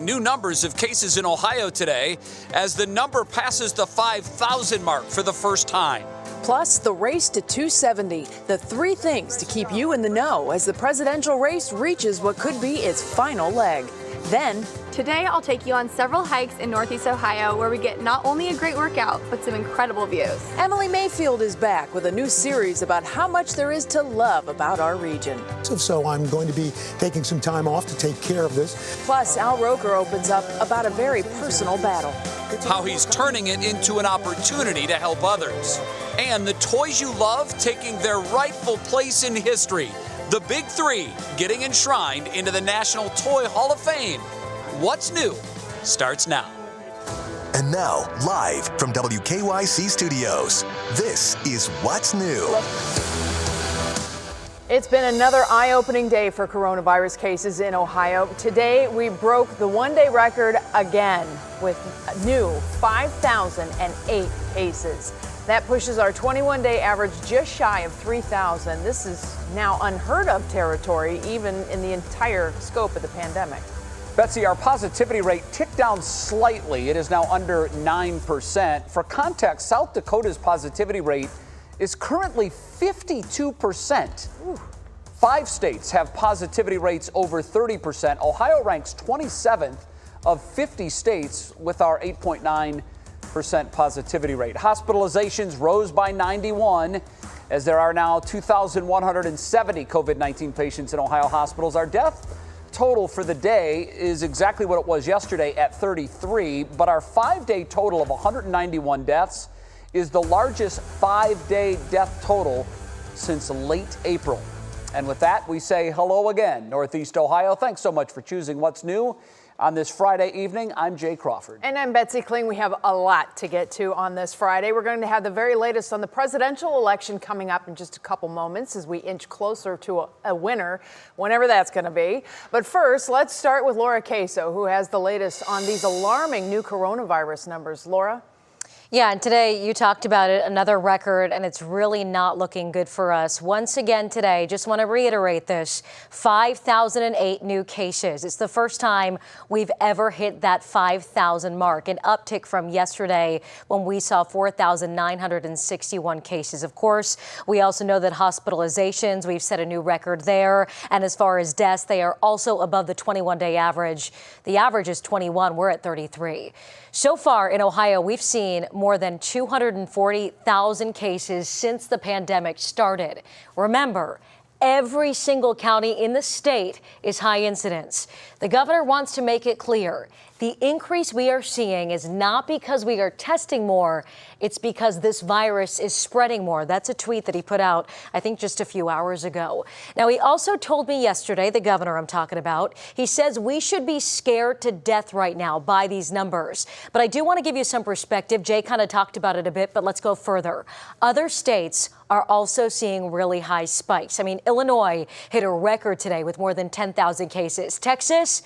breaking new numbers of cases in Ohio today as the number passes the 5,000 mark for the first time. Plus, the race to 270, the three things to keep you in the know as the presidential race reaches what could be its final leg. Then, today I'll take you on several hikes in Northeast Ohio where we get not only a great workout, but some incredible views. Emily Mayfield is back with a new series about how much there is to love about our region. So I'm going to be taking some time off to take care of this. Plus, Roker opens up about a very personal battle. How he's turning it into an opportunity to help others. And the toys you love taking their rightful place in history. The big three getting enshrined into the National Toy Hall of Fame. What's new starts now. And now, live from WKYC Studios, this is What's New. It's been another eye-opening day for coronavirus cases in Ohio. Today, we broke the one-day record again with a new 5,008 cases. That pushes our 21-day average just shy of 3,000. This is now unheard of territory, even in the entire scope of the pandemic. Betsy, our positivity rate ticked down slightly. It is now under 9%. For context, South Dakota's positivity rate is currently 52%. Ooh. 5 states have positivity rates over 30%. Ohio ranks 27th of 50 states with our 8.9% positivity rate. Hospitalizations rose by 91 as there are now 2,170 COVID-19 patients in Ohio hospitals. Our death total for the day is exactly what it was yesterday at 33, but our 5-day total of 191 deaths is the largest 5-day death total since late April. And with that, we say hello again, Northeast Ohio. Thanks so much for choosing What's New. On this Friday evening, I'm Jay Crawford. And I'm Betsy Kling. We have a lot to get to on this Friday. We're going to have the very latest on the presidential election coming up in just a couple moments as we inch closer to a winner, whenever that's going to be. But first, let's start with Laura Queso, who has the latest on these alarming new coronavirus numbers. Laura? Yeah, and today you talked about it, another record, and it's really not looking good for us. Once again today, just want to reiterate this, 5,008 new cases. It's the first time we've ever hit that 5,000 mark, an uptick from yesterday when we saw 4,961 cases. Of course, we also know that hospitalizations, we've set a new record there. And as far as deaths, they are also above the 21-day average. The average is 21. We're at 33. So far in Ohio, we've seen more than 240,000 cases since the pandemic started. Remember, every single county in the state is high incidence. The governor wants to make it clear the increase we are seeing is not because we are testing more, it's because this virus is spreading more. That's a tweet that he put out, I think, just a few hours ago. Now, he also told me yesterday, the governor I'm talking about, he says we should be scared to death right now by these numbers. But I do want to give you some perspective. Jay kind of talked about it a bit, but let's go further. Other states are also seeing really high spikes. I mean, Illinois hit a record today with more than 10,000 cases. Texas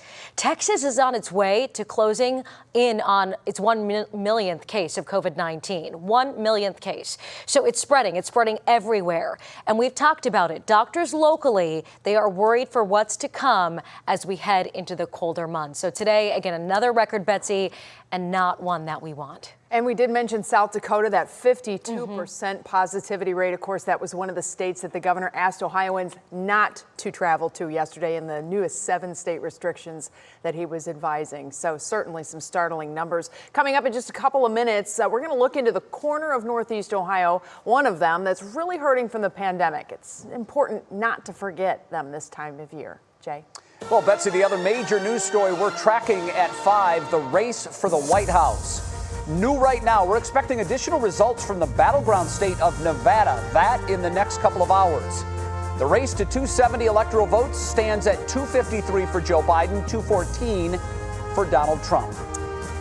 is on its way to closing in on its 1 millionth case of COVID-19. 1 millionth case. So it's spreading everywhere. And we've talked about it. Doctors locally, they are worried for what's to come as we head into the colder months. So today, again, another record, Betsy, and not one that we want. And we did mention South Dakota, that 52% positivity rate. Of course, that was one of the states that the governor asked Ohioans not to travel to yesterday in the newest 7-state restrictions that he was advising. So certainly some startling numbers. Coming up in just a couple of minutes, we're going to look into the corner of Northeast Ohio, one of them that's really hurting from the pandemic. It's important not to forget them this time of year. Jay? Well, Betsy, the other major news story we're tracking at 5, the race for the White House. New right now, we're expecting additional results from the battleground state of Nevada. That in the next couple of hours. The race to 270 electoral votes stands at 253 for Joe Biden, 214 for Donald Trump.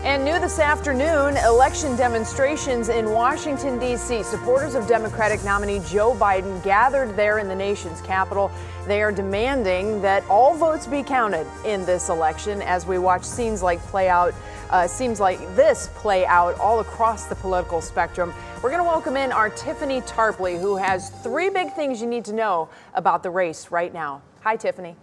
And new this afternoon, election demonstrations in Washington, D.C. Supporters of Democratic nominee Joe Biden gathered there in the nation's capital. They are demanding that all votes be counted in this election as we watch scenes like play out all across the political spectrum. We're going to welcome in our Tiffany Tarpley, who has 3 big things you need to know about the race right now. Hi, Tiffany.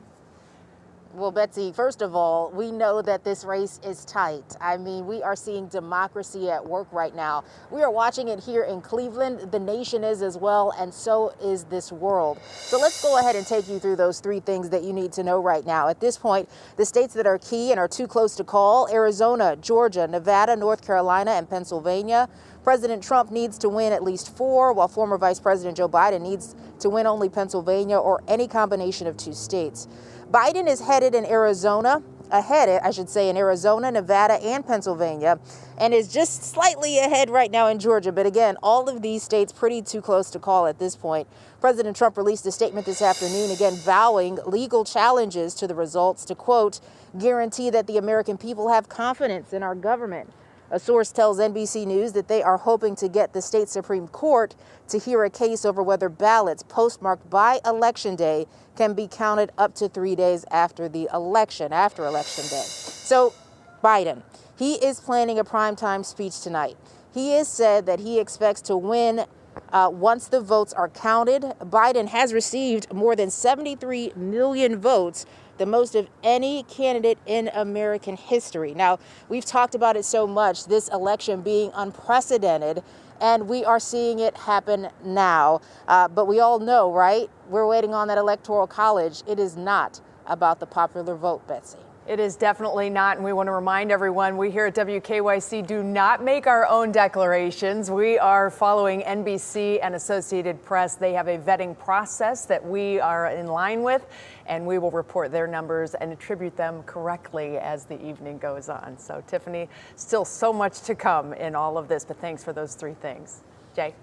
Well, Betsy, first of all, we know that this race is tight. I mean, we are seeing democracy at work right now. We are watching it here in Cleveland. The nation is as well, and so is this world. So let's go ahead and take you through those three things that you need to know right now. At this point, the states that are key and are too close to call: Arizona, Georgia, Nevada, North Carolina, and Pennsylvania. President Trump needs to win at least 4, while former Vice President Joe Biden needs to win only Pennsylvania or any combination of 2 states. Biden is headed in Arizona, in Arizona, Nevada, and Pennsylvania, and is just slightly ahead right now in Georgia. But again, all of these states pretty too close to call at this point. President Trump released a statement this afternoon, again vowing legal challenges to the results to, quote, guarantee that the American people have confidence in our government. A source tells NBC News that they are hoping to get the state Supreme Court to hear a case over whether ballots postmarked by Election Day can be counted up to 3 days after Election Day. So Biden, he is planning a primetime speech tonight. He has said that he expects to win once the votes are counted. Biden has received more than 73 million votes, the most of any candidate in American history. Now, we've talked about it so much, this election being unprecedented, and we are seeing it happen now. But we all know, right? We're waiting on that electoral college. It is not about the popular vote, Betsy. It is definitely not, and we want to remind everyone, we here at WKYC do not make our own declarations. We are following NBC and Associated Press. They have a vetting process that we are in line with, and we will report their numbers and attribute them correctly as the evening goes on. So, Tiffany, still so much to come in all of this, but thanks for those 3 things. Jay?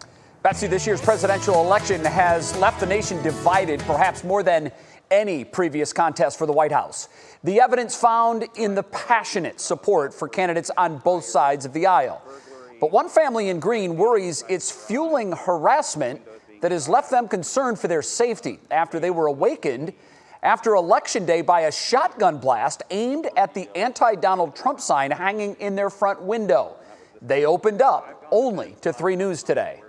Betsy, this year's presidential election has left the nation divided, perhaps more than any previous contest for the White House. The evidence found in the passionate support for candidates on both sides of the aisle. But one family in Green worries it's fueling harassment that has left them concerned for their safety after they were awakened after Election Day by a shotgun blast aimed at the anti-Donald Trump sign hanging in their front window. They opened up only to 3 News today.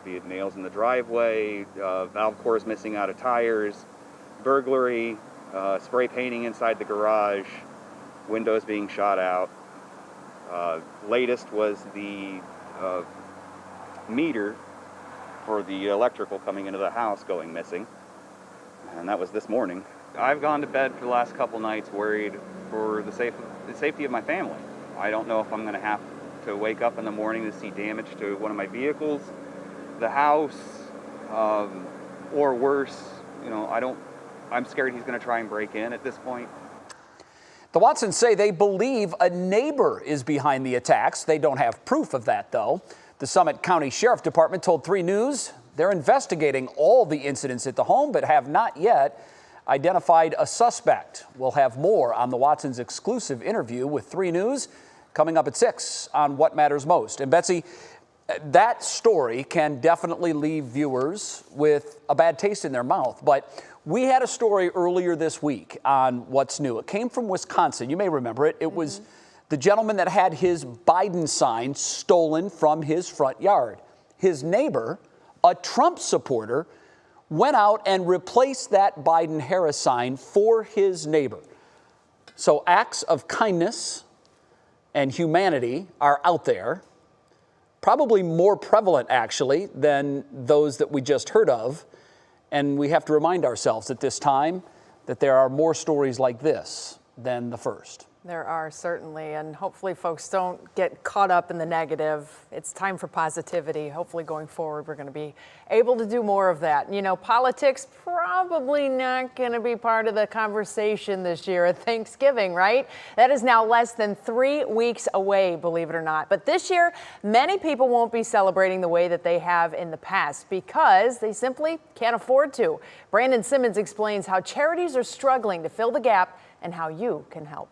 Be it nails in the driveway, valve cores missing out of tires, burglary, spray painting inside the garage, windows being shot out. Latest was the meter for the electrical coming into the house going missing, and that was this morning. I've gone to bed for the last couple nights worried for the safety of my family. I don't know if I'm going to have to wake up in the morning to see damage to one of my vehicles, the house, or worse. I'm scared he's going to try and break in at this point. The Watsons say they believe a neighbor is behind the attacks. They don't have proof of that, though. The Summit County Sheriff Department told 3 News they're investigating all the incidents at the home, but have not yet identified a suspect. We'll have more on the Watsons' exclusive interview with 3 News coming up at 6 on What Matters Most. And Betsy, that story can definitely leave viewers with a bad taste in their mouth, but we had a story earlier this week on What's New. It came from Wisconsin. You may remember it. It was the gentleman that had his Biden sign stolen from his front yard. His neighbor, a Trump supporter, went out and replaced that Biden-Harris sign for his neighbor. So acts of kindness and humanity are out there, probably more prevalent, actually, than those that we just heard of. And we have to remind ourselves at this time that there are more stories like this than the first. There are, certainly, and hopefully folks don't get caught up in the negative. It's time for positivity. Hopefully going forward, we're going to be able to do more of that. You know, politics probably not going to be part of the conversation this year at Thanksgiving, right? That is now less than 3 weeks away, believe it or not. But this year, many people won't be celebrating the way that they have in the past because they simply can't afford to. Brandon Simmons explains how charities are struggling to fill the gap and how you can help.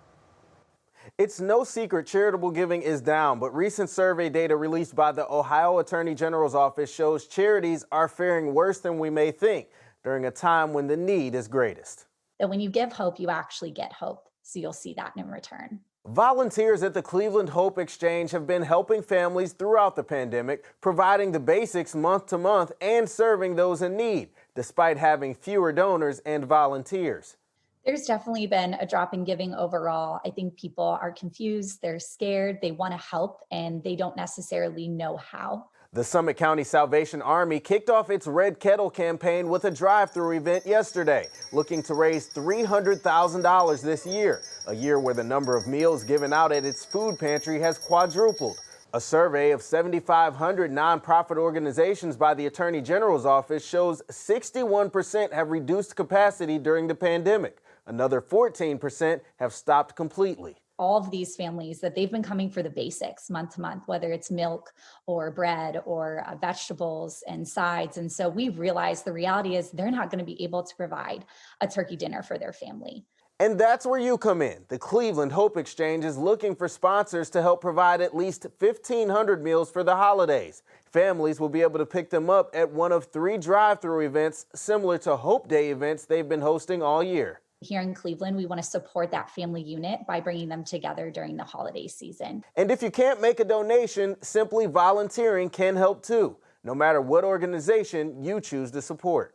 It's no secret charitable giving is down, but recent survey data released by the Ohio Attorney General's office shows charities are faring worse than we may think during a time when the need is greatest. That when you give hope, you actually get hope. So you'll see that in return. Volunteers at the Cleveland Hope Exchange have been helping families throughout the pandemic, providing the basics month to month and serving those in need, despite having fewer donors and volunteers. There's definitely been a drop in giving overall. I think people are confused, they're scared, they want to help, and they don't necessarily know how. The Summit County Salvation Army kicked off its Red Kettle campaign with a drive-through event yesterday, looking to raise $300,000 this year, a year where the number of meals given out at its food pantry has quadrupled. A survey of 7,500 nonprofit organizations by the Attorney General's office shows 61% have reduced capacity during the pandemic. Another 14% have stopped completely. All of these families that they've been coming for the basics month to month, whether it's milk or bread or vegetables and sides. And so we realized the reality is they're not going to be able to provide a turkey dinner for their family. And that's where you come in. The Cleveland Hope Exchange is looking for sponsors to help provide at least 1,500 meals for the holidays. Families will be able to pick them up at one of 3 drive-through events similar to Hope Day events they've been hosting all year. Here in Cleveland, we want to support that family unit by bringing them together during the holiday season. And if you can't make a donation, simply volunteering can help too, no matter what organization you choose to support.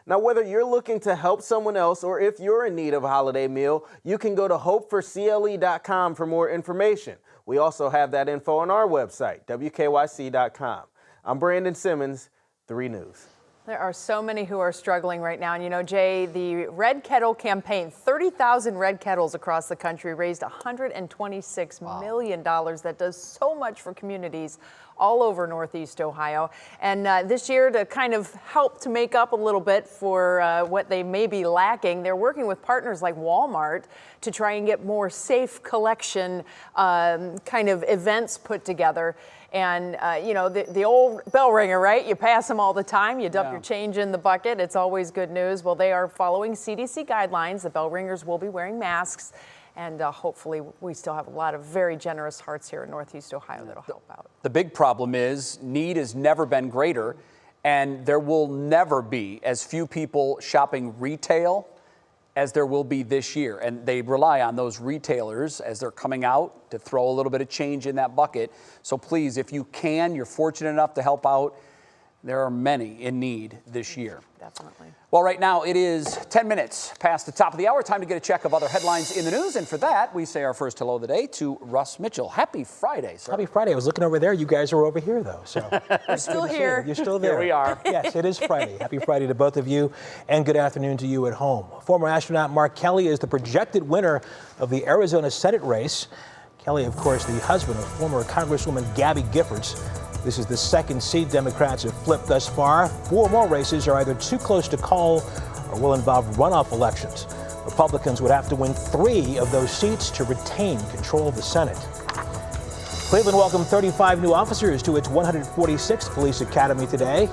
Now, whether you're looking to help someone else or if you're in need of a holiday meal, you can go to hopeforcle.com for more information. We also have that info on our website, wkyc.com. I'm Brandon Simmons, 3 News. There are so many who are struggling right now. And you know, Jay, the Red Kettle campaign, 30,000 red kettles across the country raised $126 million. That does so much for communities all over Northeast Ohio. And this year, to kind of help to make up a little bit for what they may be lacking, they're working with partners like Walmart to try and get more safe collection kind of events put together. And, you know, the old bell ringer, right? You pass them all the time. You dump your change in the bucket. It's always good news. Well, they are following CDC guidelines. The bell ringers will be wearing masks. And hopefully we still have a lot of very generous hearts here in Northeast Ohio that'll help out. The big problem is need has never been greater, and there will never be as few people shopping retail as there will be this year. And they rely on those retailers as they're coming out to throw a little bit of change in that bucket. So please, if you can, you're fortunate enough to help out. There are many in need this year. Definitely. Well, right now it is 10 minutes past the top of the hour. Time to get a check of other headlines in the news. And for that, we say our first hello of the day to Russ Mitchell. Happy Friday, sir. Happy Friday. I was looking over there. You guys are over here, though. So You're still here. You're still there. Here we are. Yes, it is Friday. Happy Friday to both of you, and good afternoon to you at home. Former astronaut Mark Kelly is the projected winner of the Arizona Senate race. Kelly, of course, the husband of former Congresswoman Gabby Giffords. This is the second seat Democrats have flipped thus far. 4 more races are either too close to call or will involve runoff elections. Republicans would have to win 3 of those seats to retain control of the Senate. Cleveland welcomed 35 new officers to its 146th Police Academy today.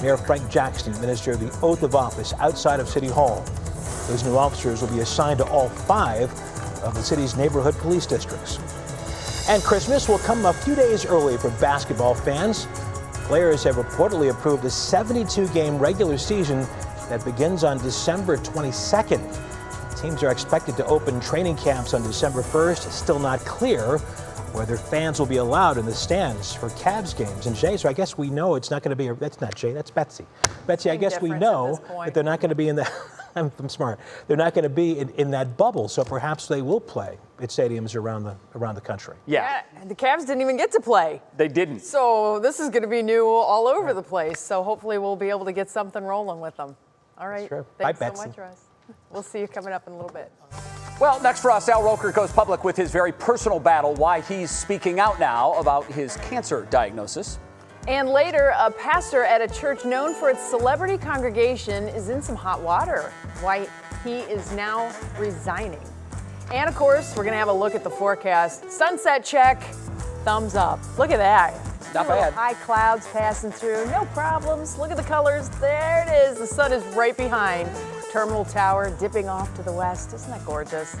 Mayor Frank Jackson administered the oath of office outside of City Hall. Those new officers will be assigned to all 5 of the city's neighborhood police districts. And Christmas will come a few days early for basketball fans. Players have reportedly approved a 72-game regular season that begins on December 22nd. Teams are expected to open training camps on December 1st. It's still not clear whether fans will be allowed in the stands for Cavs games. And Jay, so I guess we know it's not going to be, that's not Jay, that's Betsy. Betsy, I guess we know that they're not going to be in the, I'm smart, they're not going to be in that bubble, so perhaps they will play at stadiums around the country. Yeah, the Cavs didn't even get to play. They didn't. So this is going to be new all over the place. So hopefully we'll be able to get something rolling with them. All right. True. Thanks Bye, so Betsy. much, Russ. We'll see you coming up in a little bit. Well, next for us, Al Roker goes public with his very personal battle, why he's speaking out now about his cancer diagnosis. And later, a pastor at a church known for its celebrity congregation is in some hot water. Why he is now resigning. And of course, we're going to have a look at the forecast. Sunset check, thumbs up. Look at that. Not bad. High clouds passing through, no problems. Look at the colors. There it is. The sun is right behind. Terminal Tower dipping off to the west. Isn't that gorgeous?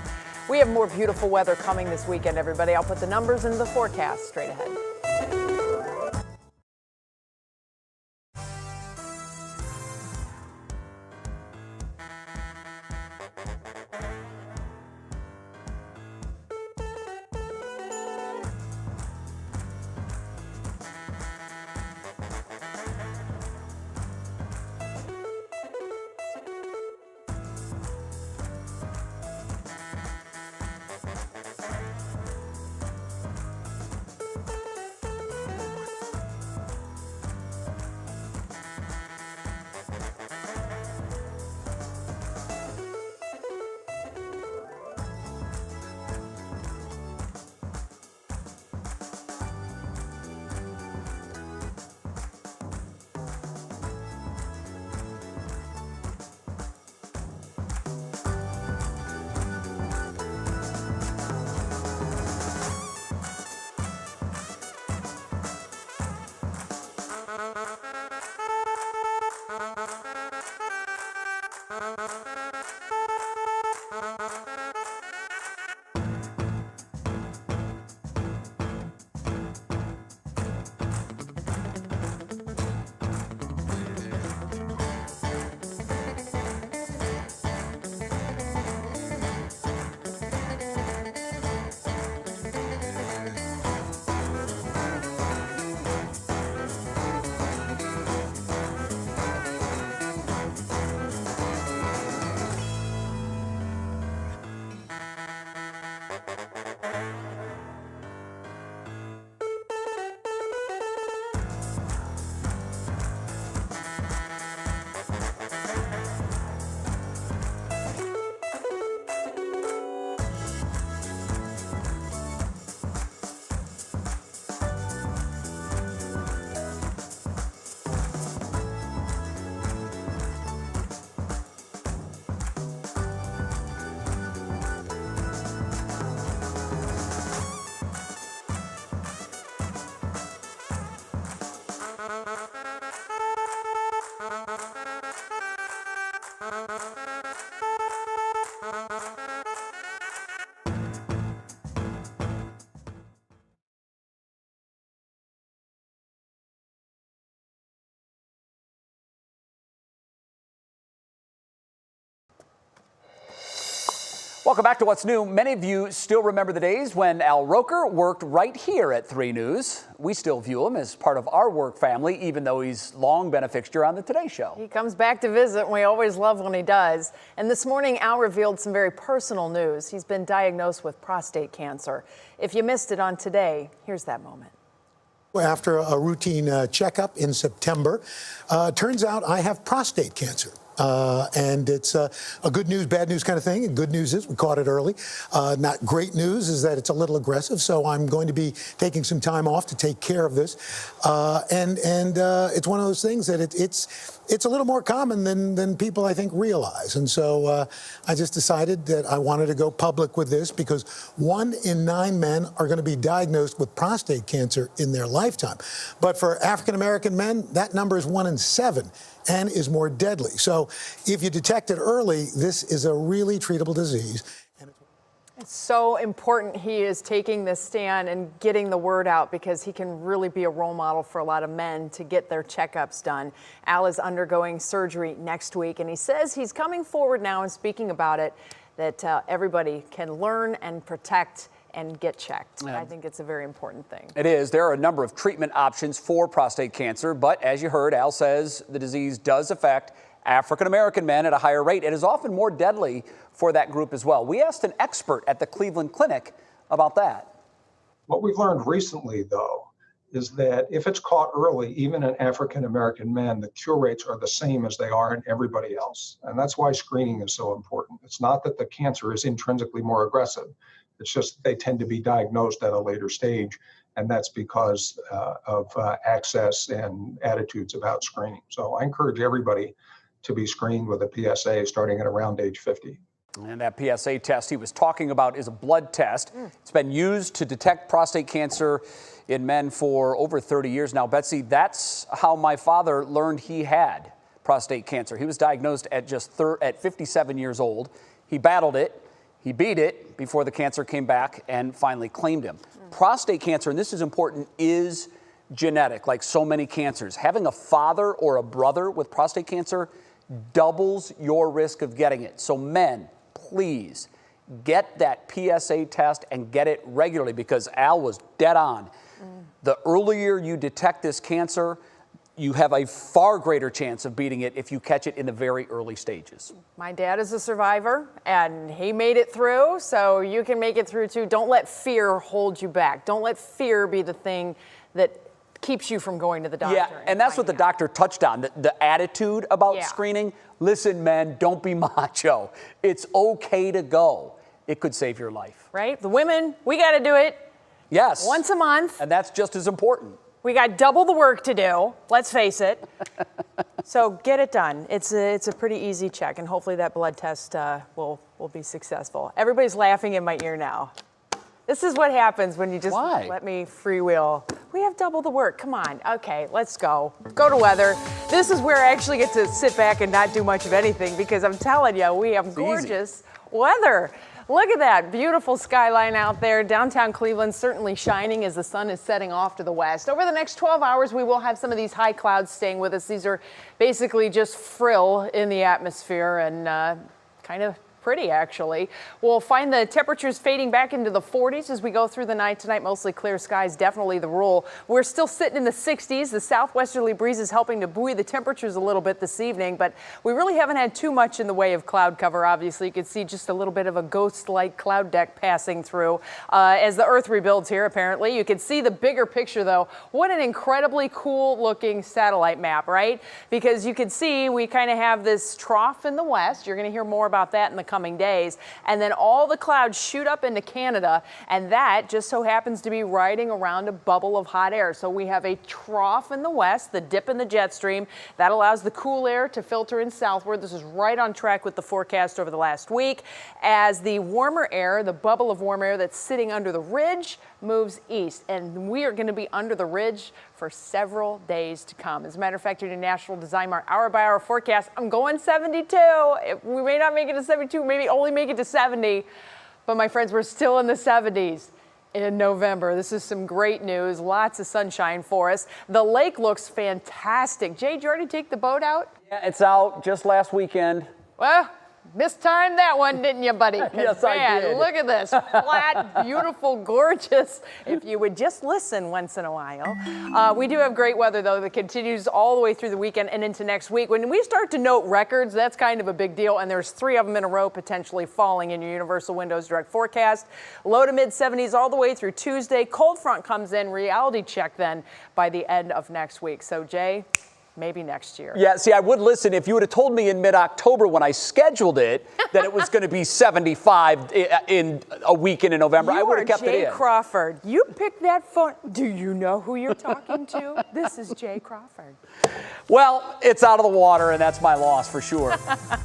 We have more beautiful weather coming this weekend, everybody. I'll put the numbers in the forecast straight ahead. Welcome back to What's New. Many of you still remember the days when Al Roker worked right here at 3 News. We still view him as part of our work family, even though he's long been a fixture on the Today Show. He comes back to visit, and we always love when he does. And this morning, Al revealed some very personal news. He's been diagnosed with prostate cancer. If you missed it on Today, here's that moment. After a routine checkup in September, turns out I have prostate cancer. And it's a good news, bad news kind of thing. And good news is we caught it early. Not great news is that it's a little aggressive, so I'm going to be taking some time off to take care of this. And it's one of those things that it's a little more common than people, I think, realize. And so I just decided that I wanted to go public with this because 1 in 9 men are going to be diagnosed with prostate cancer in their lifetime. But for African-American men, that number is 1 in 7. And is more deadly. So if you detect it early, this is a really treatable disease. It's so important he is taking this stand and getting the word out because he can really be a role model for a lot of men to get their checkups done. Al is undergoing surgery next week, and he says he's coming forward now and speaking about it, that everybody can learn and protect and get checked. I think it's a very important thing. It is. There are a number of treatment options for prostate cancer, but as you heard, Al says the disease does affect African-American men at a higher rate. It is often more deadly for that group as well. We asked an expert at the Cleveland Clinic about that. What we've learned recently, though, is that if it's caught early, even in African-American men, the cure rates are the same as they are in everybody else. And that's why screening is so important. It's not that the cancer is intrinsically more aggressive. It's just they tend to be diagnosed at a later stage, and that's because of access and attitudes about screening. So I encourage everybody to be screened with a PSA starting at around age 50. And that PSA test he was talking about is a blood test. It's been used to detect prostate cancer in men for over 30 years now. Betsy, that's how my father learned he had prostate cancer. He was diagnosed at at 57 years old. He battled it. He beat it before the cancer came back and finally claimed him. Prostate cancer, and this is important, is genetic, like so many cancers. Having a father or a brother with prostate cancer doubles your risk of getting it. So men, please get that PSA test and get it regularly because Al was dead on. The earlier you detect this cancer, you have a far greater chance of beating it if you catch it in the very early stages. My dad is a survivor, and he made it through, so you can make it through too. Don't let fear hold you back. Don't let fear be the thing that keeps you from going to the doctor. Yeah, and that's what the doctor touched on, the attitude about screening. Listen, men, don't be macho. It's okay to go. It could save your life. Right? The women, we got to do it. Yes. Once a month. And that's just as important. We got double the work to do, let's face it. So get it done. It's a pretty easy check, and hopefully that blood test will be successful. Everybody's laughing in my ear now. This is what happens when you just let me freewheel. We have double the work. Come on. Okay, let's go. Go to weather. This is where I actually get to sit back and not do much of anything because I'm telling you, we have gorgeous weather. Look at that beautiful skyline out there. Downtown Cleveland certainly shining as the sun is setting off to the west. Over the next 12 hours, we will have some of these high clouds staying with us. These are basically just frill in the atmosphere and kind of pretty, actually. We'll find the temperatures fading back into the 40s as we go through the night tonight. Mostly clear skies, definitely the rule. We're still sitting in the 60s. The southwesterly breeze is helping to buoy the temperatures a little bit this evening, but we really haven't had too much in the way of cloud cover. Obviously, you can see just a little bit of a ghost-like cloud deck passing through as the Earth rebuilds here, apparently. You can see the bigger picture, though. What an incredibly cool-looking satellite map, right? Because you can see we kind of have this trough in the west. You're going to hear more about that in the coming days. And then all the clouds shoot up into Canada, and that just so happens to be riding around a bubble of hot air. So we have a trough in the west, the dip in the jet stream. That allows the cool air to filter in southward. This is right on track with the forecast over the last week. As the warmer air, the bubble of warm air that's sitting under the ridge, moves east, and we are going to be under the ridge for several days to come. As a matter of fact, your National Design Mart hour-by-hour forecast, I'm going 72. We may not make it to 72, maybe only make it to 70, but my friends, we're still in the 70s in November. This is some great news. Lots of sunshine for us. The lake looks fantastic. Jay, did you already take the boat out? Yeah, it's out just last weekend. Well, Mistimed that one, didn't you, buddy? Yes, I did. Look at this. Flat, beautiful, gorgeous. If you would just listen once in a while. We do have great weather, though, that continues all the way through the weekend and into next week. When we start to note records, that's kind of a big deal, and there's 3 of them in a row potentially falling in your Universal Windows Direct forecast. Low to mid-70s all the way through Tuesday. Cold front comes in, reality check then by the end of next week. So, Jay, maybe next year. Yeah, see, I would listen if you would have told me in mid-October when I scheduled it that it was going to be 75 in a weekend in November. I would have kept it in. Jay Crawford. You picked that phone. Do you know who you're talking to? This is Jay Crawford. Well, it's out of the water, and that's my loss for sure.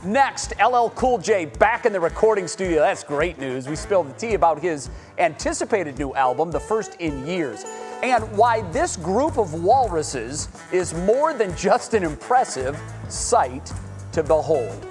Next, LL Cool J back in the recording studio. That's great news. We spilled the tea about his anticipated new album, the first in years, and why this group of walruses is more than just an impressive sight to behold.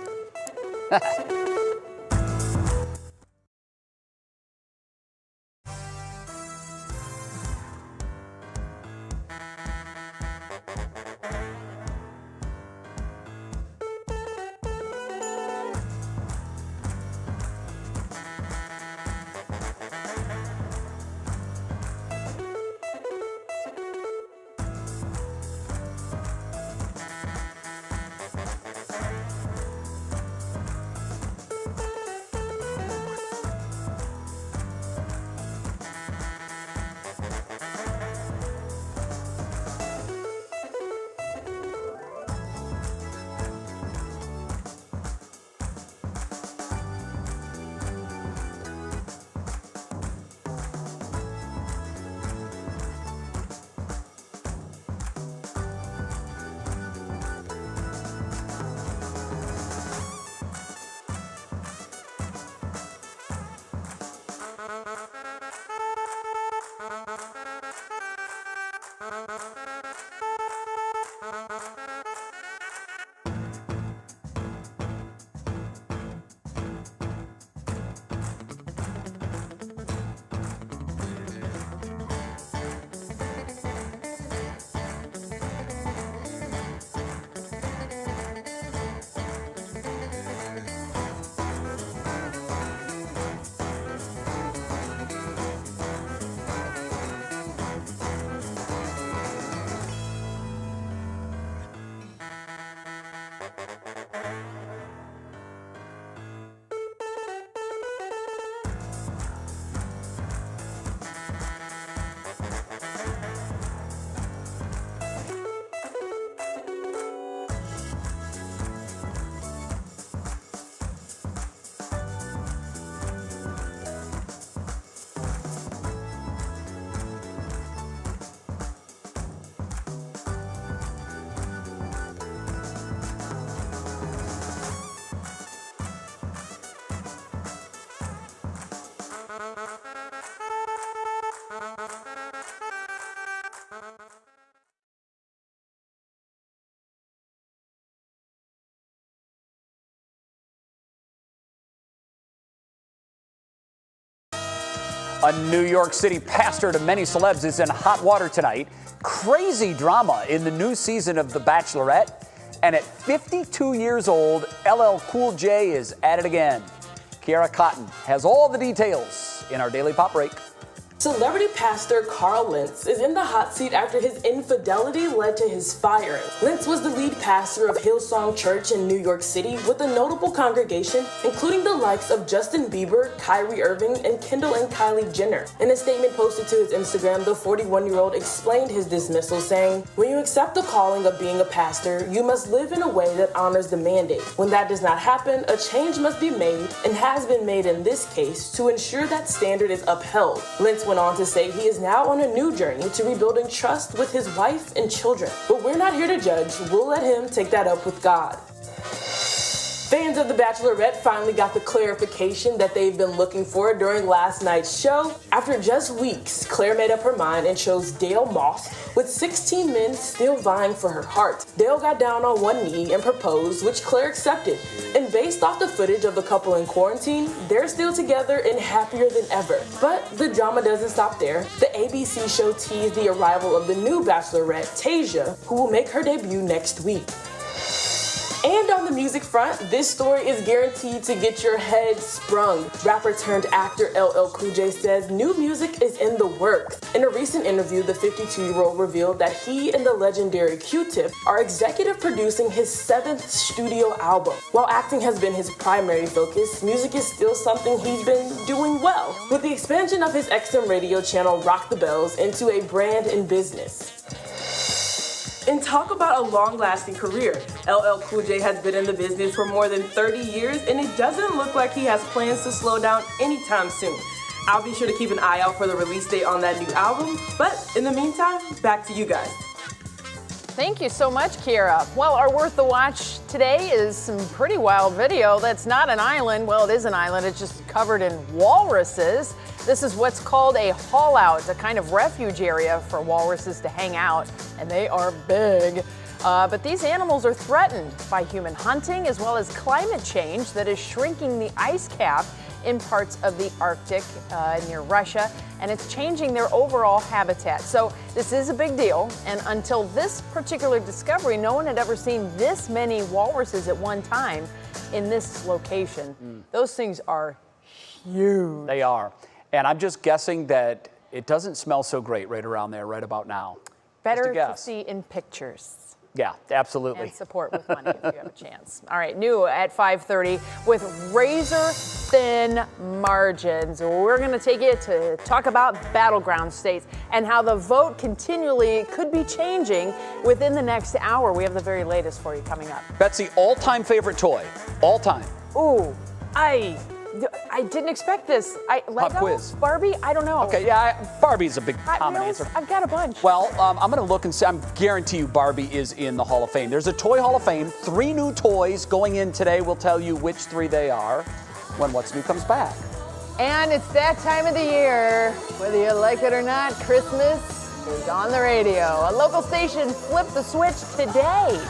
A New York City pastor to many celebs is in hot water tonight. Crazy drama in the new season of The Bachelorette. And at 52 years old, LL Cool J is at it again. Kiara Cotton has all the details in our Daily Pop Break. Celebrity pastor Carl Lentz is in the hot seat after his infidelity led to his firing. Lentz was the lead pastor of Hillsong Church in New York City with a notable congregation, including the likes of Justin Bieber, Kyrie Irving, and Kendall and Kylie Jenner. In a statement posted to his Instagram, the 41-year-old explained his dismissal, saying, "When you accept the calling of being a pastor, you must live in a way that honors the mandate. When that does not happen, a change must be made, and has been made in this case, to ensure that standard is upheld." Lentz went on to say he is now on a new journey to rebuilding trust with his wife and children. But we're not here to judge. We'll let him take that up with God. Fans of The Bachelorette finally got the clarification that they've been looking for during last night's show. After just weeks, Claire made up her mind and chose Dale Moss, with 16 men still vying for her heart. Dale got down on one knee and proposed, which Claire accepted. And based off the footage of the couple in quarantine, they're still together and happier than ever. But the drama doesn't stop there. The ABC show teased the arrival of the new Bachelorette, Tasia, who will make her debut next week. And on the music front, this story is guaranteed to get your head sprung. Rapper turned actor LL Cool J says new music is in the works. In a recent interview, the 52-year-old revealed that he and the legendary Q-Tip are executive producing his 7th studio album. While acting has been his primary focus, music is still something he's been doing well, with the expansion of his XM radio channel Rock the Bells into a brand and business. And talk about a long-lasting career. LL Cool J has been in the business for more than 30 years, and it doesn't look like he has plans to slow down anytime soon. I'll be sure to keep an eye out for the release date on that new album, but in the meantime, back to you guys. Thank you so much, Kiera. Well, our Worth the Watch today is some pretty wild video that's not an island. Well, it is an island. It's just covered in walruses. This is what's called a haul out, a kind of refuge area for walruses to hang out, and they are big. But these animals are threatened by human hunting as well as climate change that is shrinking the ice cap in parts of the Arctic near Russia, and it's changing their overall habitat. So this is a big deal, and until this particular discovery, no one had ever seen this many walruses at one time in this location. Those things are huge. They are. And I'm just guessing that it doesn't smell so great right around there right about now. Better to see in pictures. Yeah, absolutely. And support with money if you have a chance. All right, new at 5:30 with razor-thin margins. We're going to take you to talk about battleground states and how the vote continually could be changing within the next hour. We have the very latest for you coming up. Betsy, all-time favorite toy, all time. Ooh, I didn't expect this. Pop quiz. Barbie? I don't know. Okay, yeah, Barbie's a big common answer. I've got a bunch. Well, I'm going to look and see. I guarantee you Barbie is in the Hall of Fame. There's a Toy Hall of Fame. 3 new toys going in today. We'll tell you which 3 they are when What's New comes back. And it's that time of the year. Whether you like it or not, Christmas is on the radio. A local station flipped the switch today.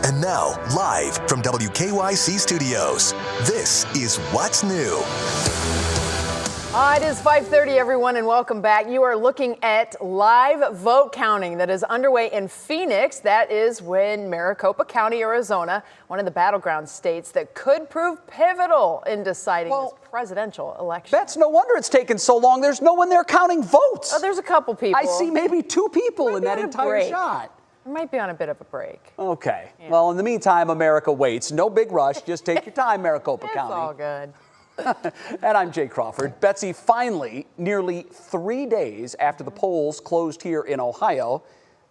And now, live from WKYC Studios, this is What's New. It is 5:30, everyone, and welcome back. You are looking at live vote counting that is underway in Phoenix. That is when Maricopa County, Arizona, one of the battleground states that could prove pivotal in deciding this presidential election. That's no wonder it's taken so long. There's no one there counting votes. Oh, there's a couple people. I see maybe 2 people in that entire break. shot. It might be on a bit of a break. Okay. Yeah. Well, in the meantime, America waits. No big rush. Just take your time, Maricopa County. It's all good. And I'm Jay Crawford. Betsy, finally, nearly 3 days after the polls closed here in Ohio,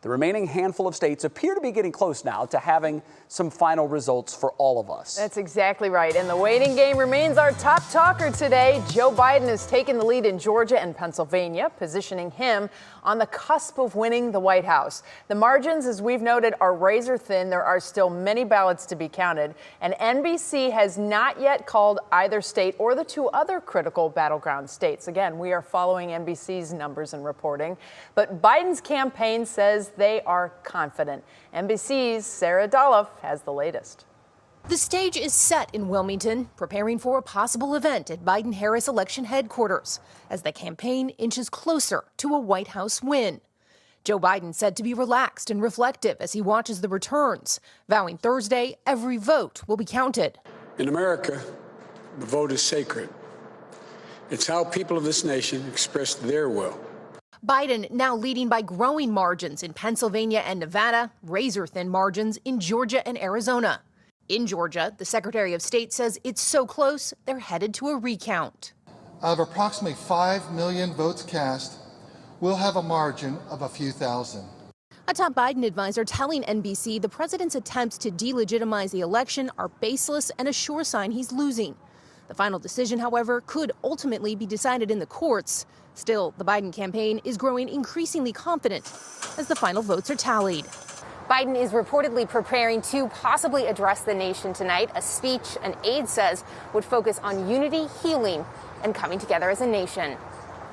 the remaining handful of states appear to be getting close now to having some final results for all of us. That's exactly right. And the waiting game remains our top talker today. Joe Biden has taken the lead in Georgia and Pennsylvania, positioning him on the cusp of winning the White House. The margins, as we've noted, are razor thin. There are still many ballots to be counted, and NBC has not yet called either state or the 2 other critical battleground states. Again, we are following NBC's numbers and reporting, but Biden's campaign says they are confident. NBC's Sarah Dolph has the latest. The stage is set in Wilmington, preparing for a possible event at Biden-Harris election headquarters as the campaign inches closer to a White House win. Joe Biden said to be relaxed and reflective as he watches the returns, vowing Thursday every vote will be counted. In America, the vote is sacred. It's how people of this nation express their will. Biden now leading by growing margins in Pennsylvania and Nevada, razor-thin margins in Georgia and Arizona. In Georgia, the Secretary of State says it's so close, they're headed to a recount. Out of approximately 5 million votes cast, we'll have a margin of a few thousand. A top Biden advisor telling NBC the president's attempts to delegitimize the election are baseless and a sure sign he's losing. The final decision, however, could ultimately be decided in the courts. Still, the Biden campaign is growing increasingly confident as the final votes are tallied. Biden is reportedly preparing to possibly address the nation tonight, a speech an aide says would focus on unity, healing, and coming together as a nation.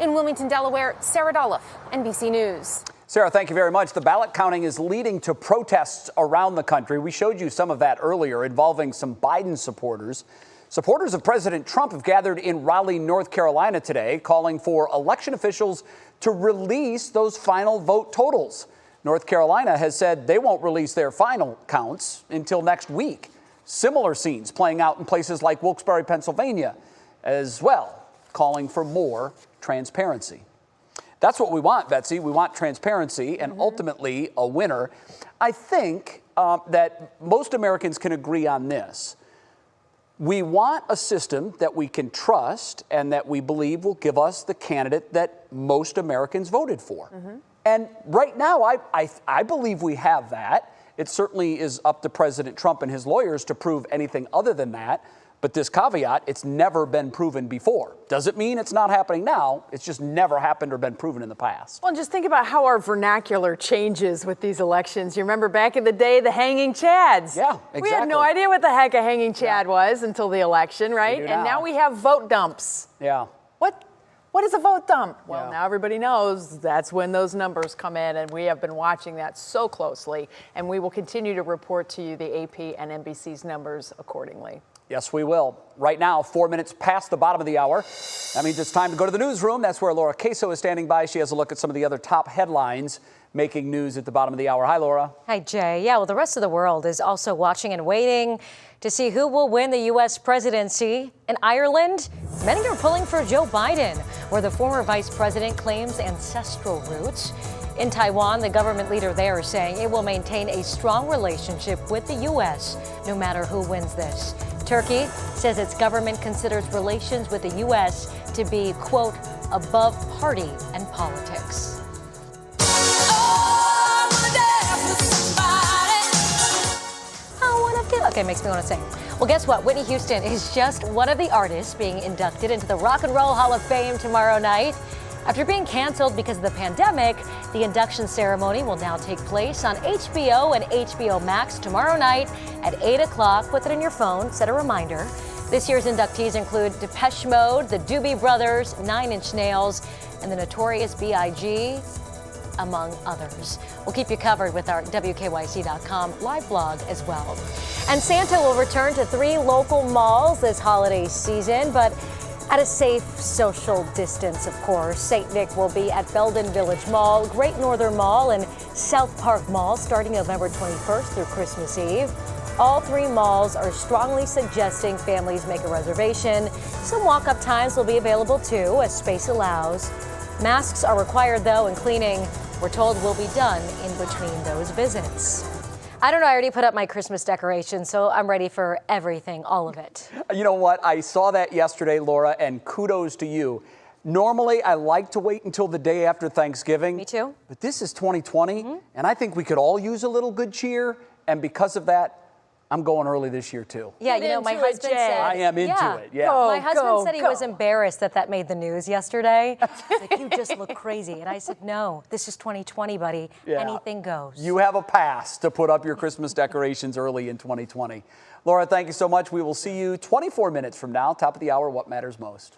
In Wilmington, Delaware, Sarah Dolph, NBC News. Sarah, thank you very much. The ballot counting is leading to protests around the country. We showed you some of that earlier involving some Biden supporters. Supporters of President Trump have gathered in Raleigh, North Carolina today, calling for election officials to release those final vote totals. North Carolina has said they won't release their final counts until next week. Similar scenes playing out in places like Wilkes-Barre, Pennsylvania, as well, calling for more transparency. That's what we want, Betsy. We want transparency and ultimately a winner. I think that most Americans can agree on this. We want a system that we can trust and that we believe will give us the candidate that most Americans voted for. And right now, I believe we have that. It certainly is up to President Trump and his lawyers to prove anything other than that. But this caveat, it's never been proven before. Doesn't mean it's not happening now. It's just never happened or been proven in the past. Well, and just think about how our vernacular changes with these elections. You remember back in the day, the hanging chads. Yeah, exactly. We had no idea what the heck a hanging chad was until the election, right? We do And now. now we have vote dumps. Yeah. What is a vote dump? Well, now everybody knows that's when those numbers come in, and we have been watching that so closely, and we will continue to report to you the AP and NBC's numbers accordingly. Yes, we will. Right now, 4 minutes past the bottom of the hour. That means it's time to go to the newsroom. That's where Laura Queso is standing by. She has a look at some of the other top headlines making news at the bottom of the hour. Hi, Laura. Hi, Jay. Yeah, well, the rest of the world is also watching and waiting to see who will win the U.S. presidency. In Ireland, many are pulling for Joe Biden, where the former vice president claims ancestral roots. In Taiwan, the government leader there is saying it will maintain a strong relationship with the U.S. no matter who wins this. Turkey says its government considers relations with the U.S. to be, quote, above party and politics. Okay, makes me want to sing. Well, guess what? Whitney Houston is just one of the artists being inducted into the Rock and Roll Hall of Fame tomorrow night. After being canceled because of the pandemic, the induction ceremony will now take place on HBO and HBO Max tomorrow night at 8 o'clock. Put it in your phone, set a reminder. This year's inductees include Depeche Mode, the Doobie Brothers, 9 Inch Nails, and the Notorious B.I.G., among others. We'll keep you covered with our WKYC.com live blog as well. And Santa will return to 3 local malls this holiday season, but At a safe social distance, of course. St. Nick will be at Belden Village Mall, Great Northern Mall, and South Park Mall starting November 21st through Christmas Eve. All three malls are strongly suggesting families make a reservation. Some walk-up times will be available too, as space allows. Masks are required though, and cleaning, we're told, will be done in between those visits. I don't know, I already put up my Christmas decorations, so I'm ready for everything, all of it. You know what? I saw that yesterday, Laura, and kudos to you. Normally, I like to wait until the day after Thanksgiving. Me too. But this is 2020, and I think we could all use a little good cheer. And because of that, I'm going early this year, too. Yeah, you know, my husband said... I am into it, yeah. My husband said he was embarrassed that made the news yesterday. He's like, you just look crazy. And I said, no, this is 2020, buddy. Yeah. Anything goes. You have a pass to put up your Christmas decorations early in 2020. Laura, thank you so much. We will see you 24 minutes from now, top of the hour, What Matters Most.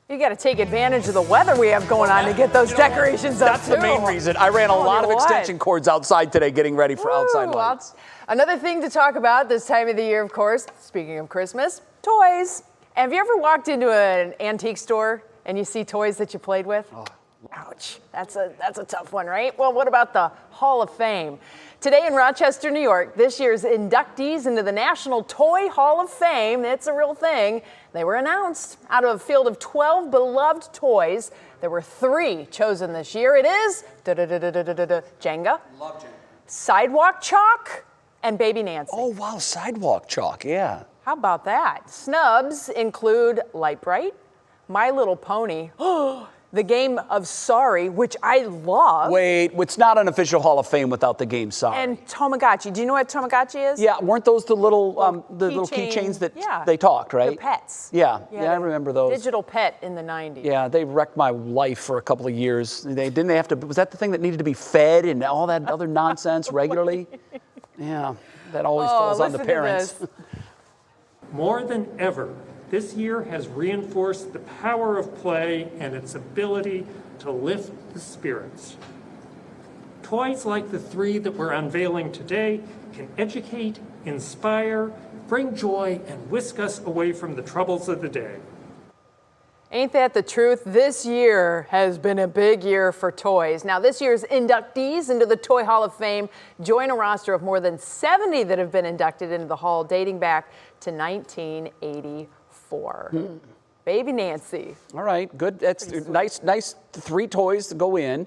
You got to take advantage of the weather we have going on to get those decorations up, That's the main reason. I ran a lot of extension cords outside today getting ready for outside lights. Another thing to talk about this time of the year, of course, speaking of Christmas, toys. Have you ever walked into an antique store and you see toys that you played with? Oh. Ouch, that's a tough one, right? Well, what about the Hall of Fame? Today in Rochester, New York, this year's inductees into the National Toy Hall of Fame, it's a real thing, they were announced. Out of a field of 12 beloved toys, there were 3 chosen this year. It is Jenga, Love Jenga, Sidewalk Chalk, and Baby Nancy. Oh, wow, Sidewalk Chalk, yeah. How about that? Snubs include Light Bright, My Little Pony, the game of Sorry, which I love. Wait, it's not an official Hall of Fame without the game Sorry. And Tamagotchi. Do you know what Tamagotchi is? Yeah, weren't those the little keychains that they talked, right? They're pets. Yeah, I remember those. Digital pet in the 90s. Yeah, they wrecked my life for a couple of years. Didn't they have to, was that the thing that needed to be fed and all that other nonsense regularly? Yeah, that always falls on the parents. More than ever, this year has reinforced the power of play and its ability to lift the spirits. Toys like the 3 that we're unveiling today can educate, inspire, bring joy, and whisk us away from the troubles of the day. Ain't that the truth? This year has been a big year for toys. Now, this year's inductees into the Toy Hall of Fame join a roster of more than 70 that have been inducted into the hall dating back to 1984. Baby Nancy. All right, good. That's nice 3 toys to go in.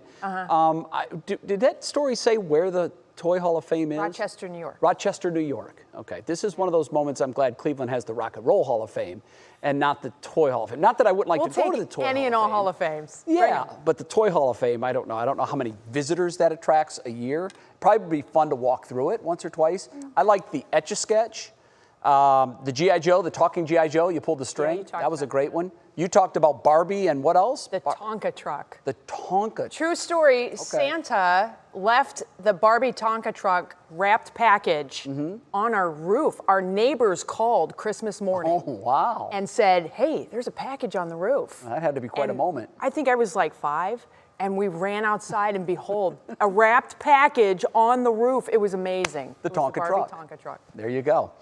Did that story say where the Toy Hall of Fame is? Rochester, New York. Rochester, New York. Okay, this is one of those moments I'm glad Cleveland has the Rock and Roll Hall of Fame and not the Toy Hall of Fame. Not that I wouldn't like to go to the Toy Hall of Fame. Any and all Hall of Fames. Yeah, but the Toy Hall of Fame, I don't know. I don't know how many visitors that attracts a year. Probably be fun to walk through it once or twice. I like the Etch-a-Sketch. The G.I. Joe, the talking G.I. Joe, you pulled the string. That was a great one. You talked about Barbie and what else? The Tonka truck. The Tonka truck. True story. Okay. Santa left the Barbie Tonka truck wrapped package on our roof. Our neighbors called Christmas morning. Oh, wow. And said, hey, there's a package on the roof. That had to be quite a moment. I think I was like 5. And we ran outside and behold, a wrapped package on the roof. It was amazing. The Tonka truck. Tonka truck. There you go.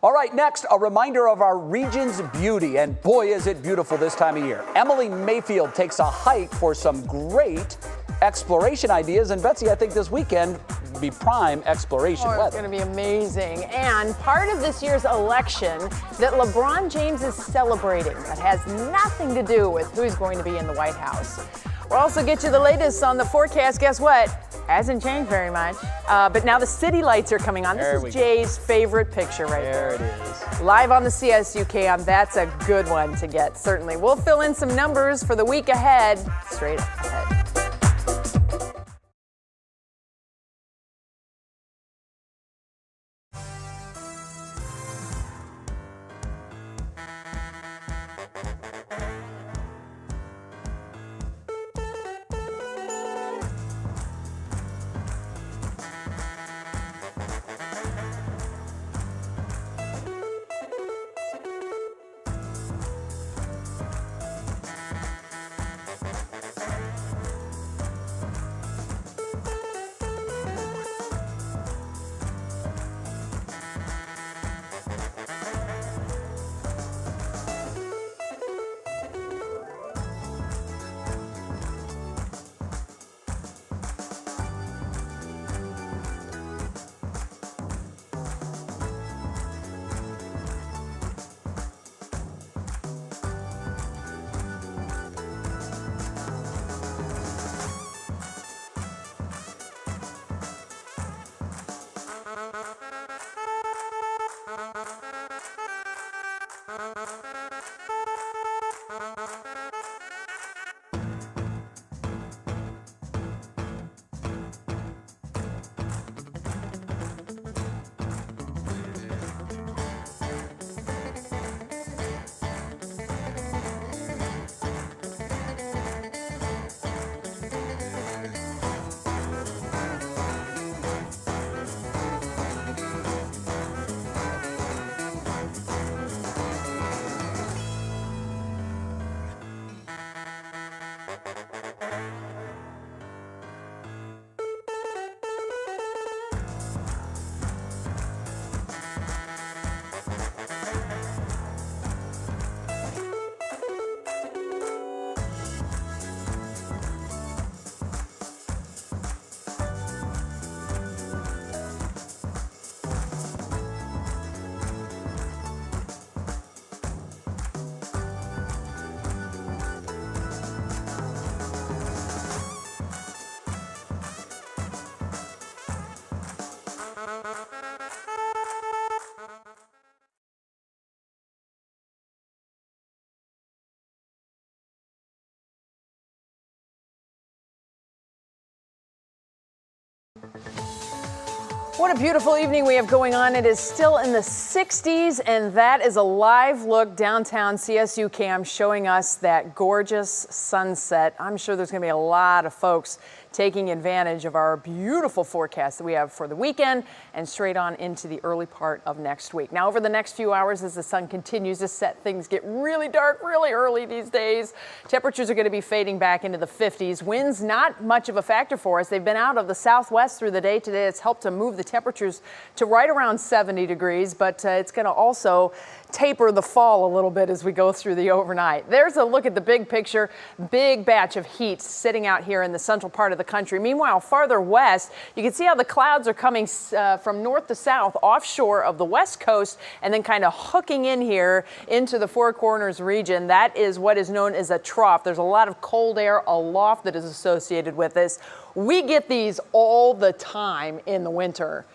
All right, next, a reminder of our region's beauty. And boy, is it beautiful this time of year. Emily Mayfield takes a hike for some great exploration ideas. And Betsy, I think this weekend will be prime exploration weather. It's going to be amazing. And part of this year's election that LeBron James is celebrating that has nothing to do with who's going to be in the White House. We'll also get you the latest on the forecast. Guess what? Hasn't changed very much. But now the city lights are coming on. This is Jay's favorite picture right there. There it is. Live on the CSU cam. That's a good one to get, certainly. We'll fill in some numbers for the week ahead. Straight ahead. What a beautiful evening we have going on. It is still in the 60s, and that is a live look downtown CSU cam showing us that gorgeous sunset. I'm sure there's going to be a lot of folks taking advantage of our beautiful forecast that we have for the weekend and straight on into the early part of next week. Now, over the next few hours, as the sun continues to set, things get really dark really early these days. Temperatures are going to be fading back into the 50s. Winds not much of a factor for us. They've been out of the southwest through the day today. It's helped to move the temperatures to right around 70 degrees, but it's going to also taper the fall a little bit as we go through the overnight. There's a look at the big picture. Big batch of heat sitting out here in the central part of the country. Meanwhile, farther west, you can see how the clouds are coming from north to south offshore of the west coast and then kind of hooking in here into the Four Corners region. That is what is known as a trough. There's a lot of cold air aloft that is associated with this. We get these all the time in the winter.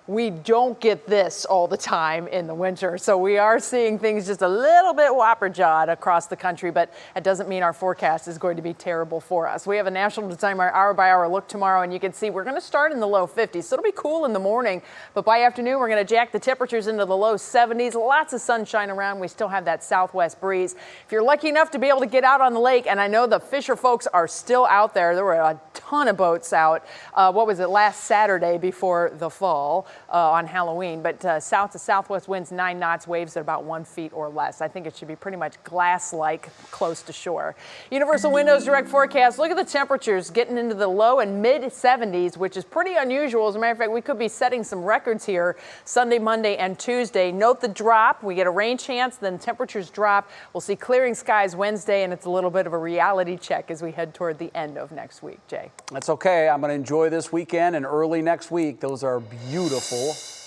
We don't get this all the time in the winter. So we are seeing things just a little bit whopper-jawed across the country, but that doesn't mean our forecast is going to be terrible for us. We have a National Design hour-by-hour look tomorrow, and you can see we're going to start in the low 50s. So it'll be cool in the morning, but by afternoon, we're going to jack the temperatures into the low 70s. Lots of sunshine around. We still have that southwest breeze. If you're lucky enough to be able to get out on the lake, and I know the Fisher folks are still out there. There were a ton of boats out. What was it, last Saturday before the fall? On Halloween, but south to southwest winds 9 knots, waves at about 1 foot or less. I think it should be pretty much glass-like close to shore. Universal Windows Direct Forecast. Look at the temperatures getting into the low and mid 70s, which is pretty unusual. As a matter of fact, we could be setting some records here Sunday, Monday, and Tuesday. Note the drop. We get a rain chance, then temperatures drop. We'll see clearing skies Wednesday, and it's a little bit of a reality check as we head toward the end of next week. Jay. That's okay. I'm going to enjoy this weekend and early next week. Those are beautiful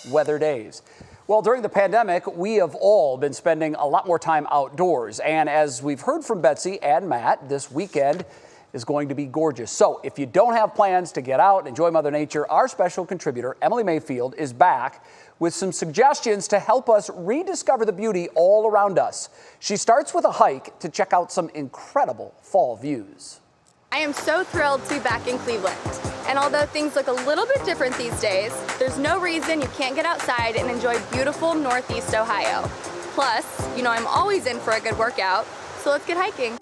weather days. Well, during the pandemic, we have all been spending a lot more time outdoors. And as we've heard from Betsy and Matt, this weekend is going to be gorgeous. So if you don't have plans to get out and enjoy Mother Nature, our special contributor, Emily Mayfield, is back with some suggestions to help us rediscover the beauty all around us. She starts with a hike to check out some incredible fall views. I am so thrilled to be back in Cleveland. And although things look a little bit different these days, there's no reason you can't get outside and enjoy beautiful Northeast Ohio. Plus, you know I'm always in for a good workout, so let's get hiking.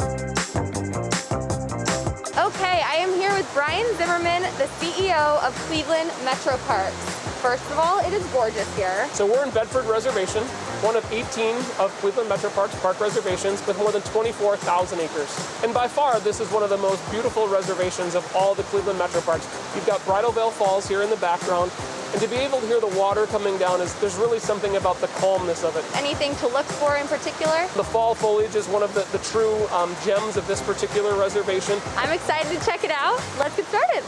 Okay, I am here with Brian Zimmerman, the CEO of Cleveland Metro Parks. First of all, it is gorgeous here. So we're in Bedford Reservation, one of 18 of Cleveland Metro Parks park reservations with more than 24,000 acres. And by far, this is one of the most beautiful reservations of all the Cleveland Metro Parks. You've got Bridal Veil Falls here in the background. And to be able to hear the water coming down, there's really something about the calmness of it. Anything to look for in particular? The fall foliage is one of the true gems of this particular reservation. I'm excited to check it out. Let's get started.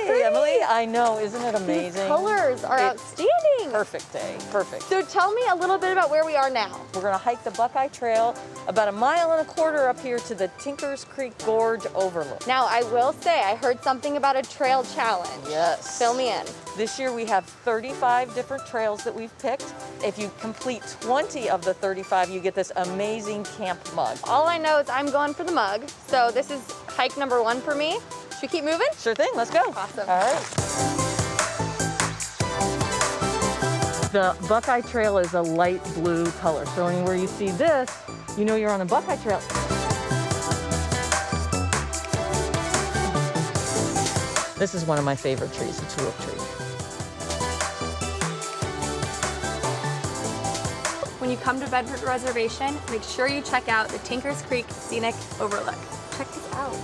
Hey, Emily, I know, isn't it amazing? These colors are outstanding. Perfect day, perfect. So tell me a little bit about where we are now. We're gonna hike the Buckeye Trail about 1.25 miles up here to the Tinkers Creek Gorge Overlook. Now, I will say, I heard something about a trail challenge. Yes. Fill me in. This year we have 35 different trails that we've picked. If you complete 20 of the 35, you get this amazing camp mug. All I know is I'm going for the mug. So this is hike number 1 for me. Should we keep moving? Sure thing, let's go. Awesome. All right. The Buckeye Trail is a light blue color. So where you see this, you know you're on the Buckeye Trail. This is one of my favorite trees, the tulip tree. When you come to Bedford Reservation, make sure you check out the Tinkers Creek Scenic Overlook. Check this out.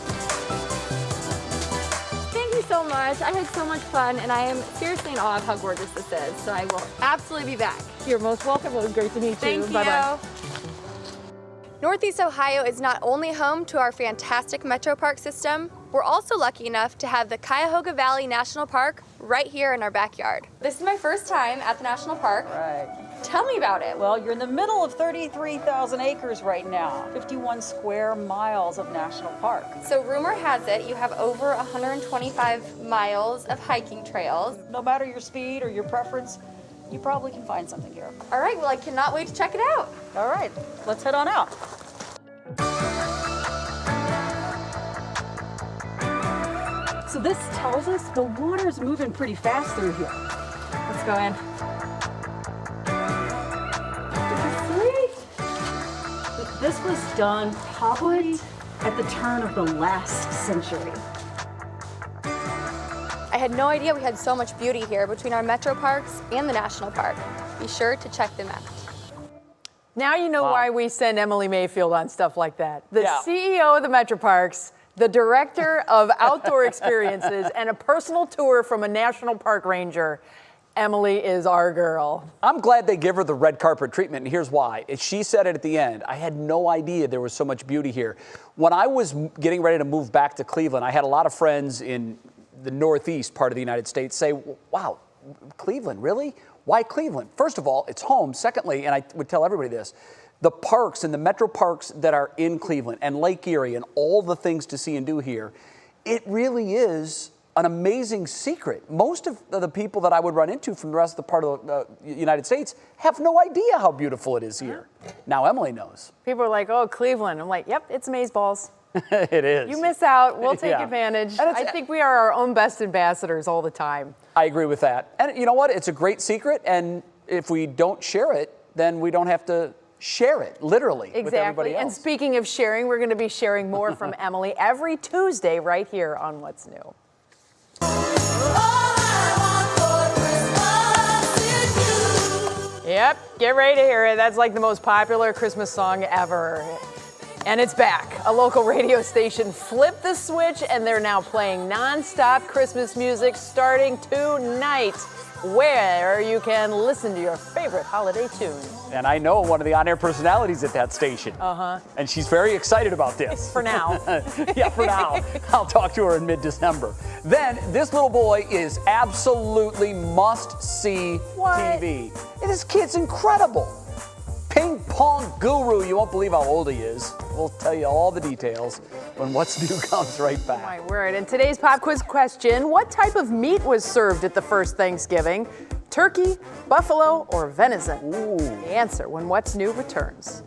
Thank you so much. I had so much fun, and I am seriously in awe of how gorgeous this is. So I will absolutely be back. You're most welcome. It was great to meet you. Thank you. Bye-bye. Northeast Ohio is not only home to our fantastic Metro Park system, we're also lucky enough to have the Cuyahoga Valley National Park right here in our backyard. This is my first time at the National Park. Right. Tell me about it. Well, you're in the middle of 33,000 acres right now, 51 square miles of national park. So rumor has it you have over 125 miles of hiking trails. No matter your speed or your preference, you probably can find something here. All right, well, I cannot wait to check it out. All right, let's head on out. So this tells us the water's moving pretty fast through here. Let's go in. This was done probably at the turn of the last century. I had no idea we had so much beauty here between our metro parks and the national park. Be sure to check them out. Now you know why we send Emily Mayfield on stuff like that. The CEO of the Metro Parks, the director of outdoor experiences, and a personal tour from a national park ranger. Emily is our girl. I'm glad they give her the red carpet treatment, and here's why. She said it at the end. I had no idea there was so much beauty here. When I was getting ready to move back to Cleveland, I had a lot of friends in the Northeast part of the United States say, wow, Cleveland, really? Why Cleveland? First of all, it's home. Secondly, and I would tell everybody this, the parks and the metro parks that are in Cleveland and Lake Erie and all the things to see and do here, it really is an amazing secret. Most of the people that I would run into from the rest of the part of the United States have no idea how beautiful it is here. Now Emily knows. People are like, oh, Cleveland. I'm like, yep, it's amazeballs. It is. You miss out. We'll take advantage. I think we are our own best ambassadors all the time. I agree with that. And you know what? It's a great secret. And if we don't share it, then we don't have to share it, literally, with everybody else. And speaking of sharing, we're going to be sharing more from Emily every Tuesday right here on What's New. Yep, get ready to hear it. That's like the most popular Christmas song ever. And it's back. A local radio station flipped the switch and they're now playing non-stop Christmas music starting tonight, where you can listen to your favorite holiday tunes. And I know one of the on-air personalities at that station. Uh-huh. And she's very excited about this. For now. Yeah, for now. I'll talk to her in mid-December. Then, this little boy is absolutely must-see TV. This kid's incredible. Ping-pong guru. You won't believe how old he is. We'll tell you all the details when What's New comes right back. My word. And today's pop quiz question, what type of meat was served at the first Thanksgiving? Turkey, buffalo, or venison? Ooh. The answer when What's New returns.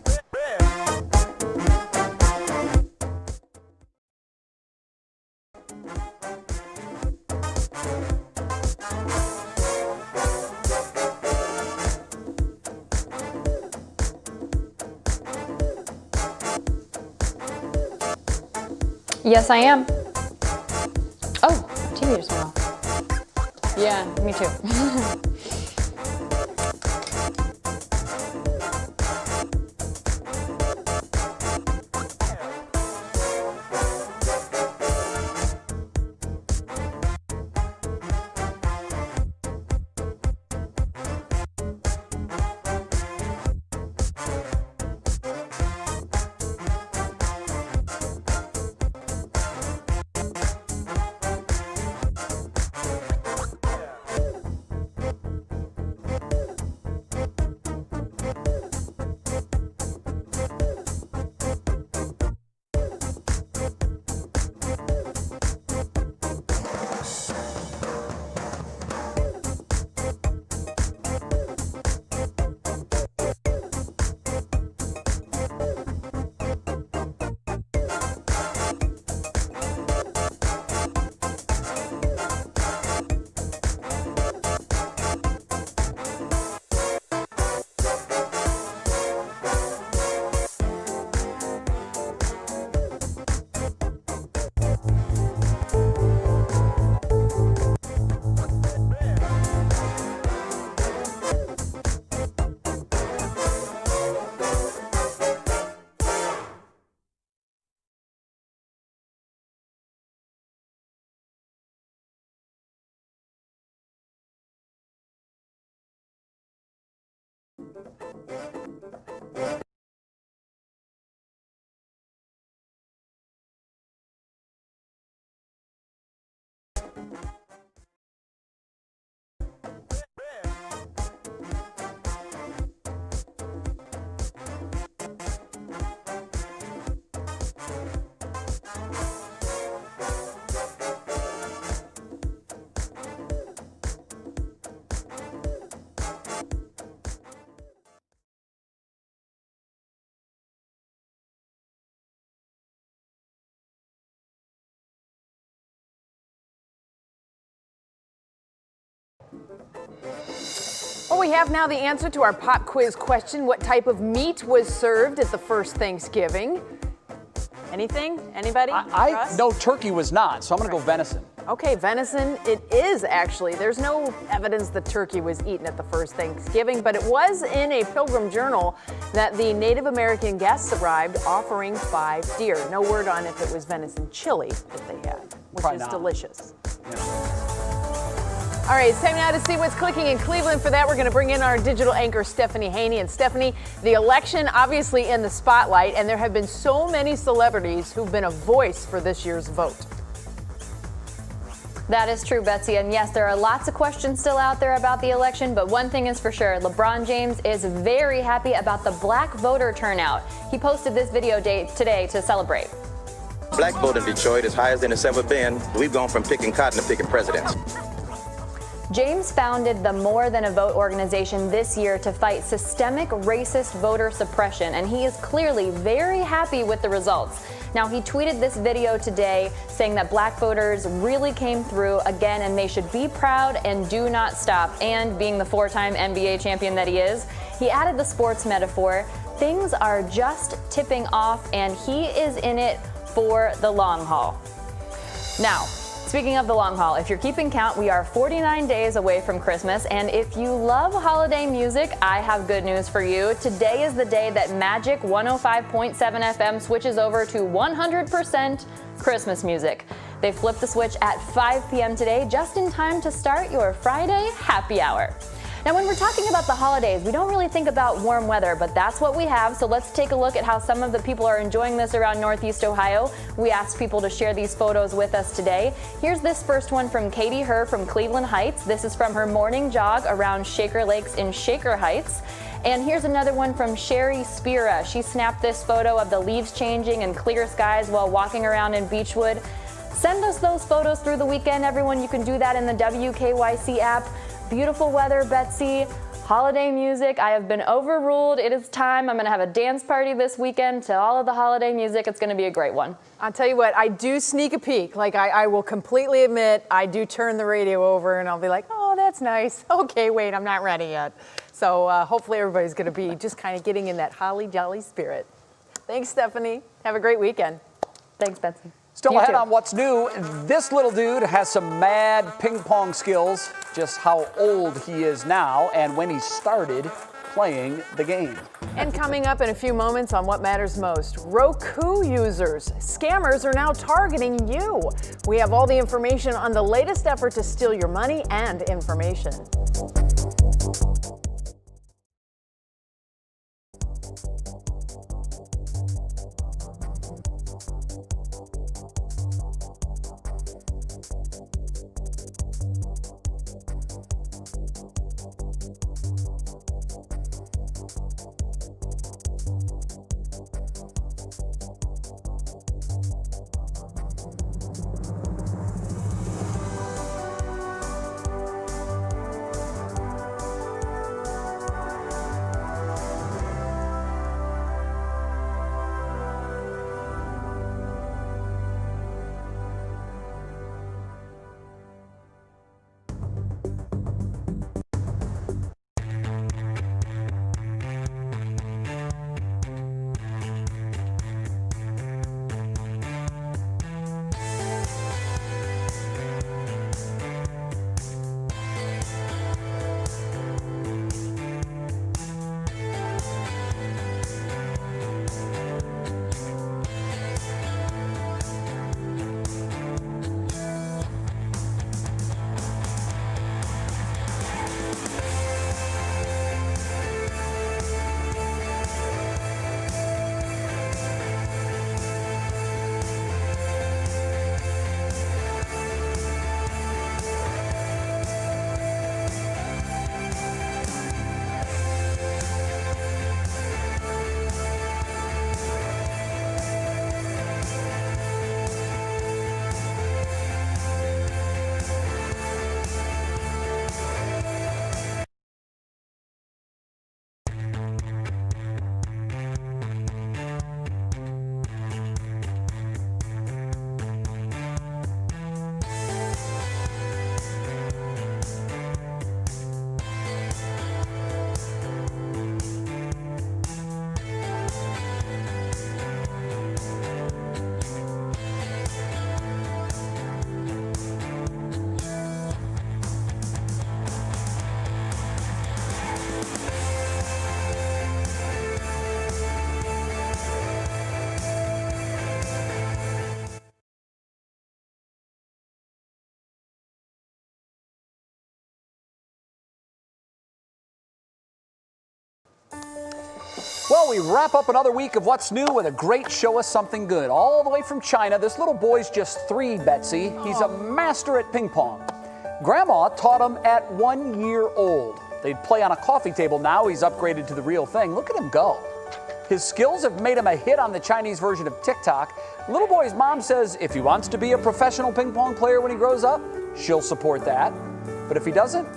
Yes, I am. Oh, TV just went off. Yeah, me too. Well, we have now the answer to our pop quiz question. What type of meat was served at the first Thanksgiving? Anything? Anybody? I know turkey was not, so I'm going to go venison. Okay, venison, it is actually. There's no evidence that turkey was eaten at the first Thanksgiving, but it was in a Pilgrim Journal that the Native American guests arrived offering 5 deer. No word on if it was venison chili that they had, which Probably is not. delicious. Yeah. All right, it's time now to see what's clicking in Cleveland. For that, we're going to bring in our digital anchor, Stephanie Haney. And Stephanie, the election obviously in the spotlight, and there have been so many celebrities who've been a voice for this year's vote. That is true, Betsy. And yes, there are lots of questions still out there about the election, but one thing is for sure, LeBron James is very happy about the black voter turnout. He posted this video today to celebrate. Black vote in Detroit is highest than it's ever been. We've gone from picking cotton to picking presidents. James founded the More Than a Vote organization this year to fight systemic racist voter suppression, and he is clearly very happy with the results. Now, he tweeted this video today saying that black voters really came through again and they should be proud and do not stop. And being the 4-time NBA champion that he is, he added the sports metaphor. Things are just tipping off and he is in it for the long haul. Now, speaking of the long haul, if you're keeping count, we are 49 days away from Christmas, and if you love holiday music, I have good news for you. Today is the day that Magic 105.7 FM switches over to 100% Christmas music. They flipped the switch at 5 p.m. today, just in time to start your Friday happy hour. Now, when we're talking about the holidays, we don't really think about warm weather, but that's what we have. So let's take a look at how some of the people are enjoying this around Northeast Ohio. We asked people to share these photos with us today. Here's this first one from Katie Herr from Cleveland Heights. This is from her morning jog around Shaker Lakes in Shaker Heights. And here's another one from Sherry Spira. She snapped this photo of the leaves changing and clear skies while walking around in Beechwood. Send us those photos through the weekend, everyone. You can do that in the WKYC app. Beautiful weather, Betsy. Holiday music. I have been overruled. It is time. I'm going to have a dance party this weekend to all of the holiday music. It's going to be a great one. I'll tell you what, I do sneak a peek. Like, I will completely admit, I do turn the radio over and I'll be like, oh, that's nice. Okay, wait, I'm not ready yet. So hopefully everybody's going to be just kind of getting in that holly jolly spirit. Thanks, Stephanie. Have a great weekend. Thanks, Betsy. Still ahead on what's new, this little dude has some mad ping pong skills, just how old he is now and when he started playing the game. And coming up in a few moments on What Matters Most, Roku users. Scammers are now targeting you. We have all the information on the latest effort to steal your money and information. Well, we wrap up another week of What's New with a great Show Us Something Good. All the way from China, this little boy's just 3, Betsy. He's a master at ping pong. Grandma taught him at 1 year old. They'd play on a coffee table. Now he's upgraded to the real thing. Look at him go. His skills have made him a hit on the Chinese version of TikTok. Little boy's mom says if he wants to be a professional ping pong player when he grows up, she'll support that. But if he doesn't,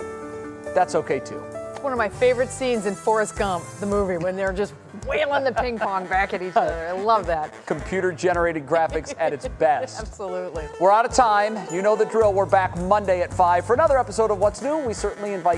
that's okay too. It's one of my favorite scenes in Forrest Gump, the movie, when they're just wailing the ping pong back at each other. I love that. Computer-generated graphics at its best. Absolutely. We're out of time. You know the drill. We're back Monday at 5 for another episode of What's New. We certainly invite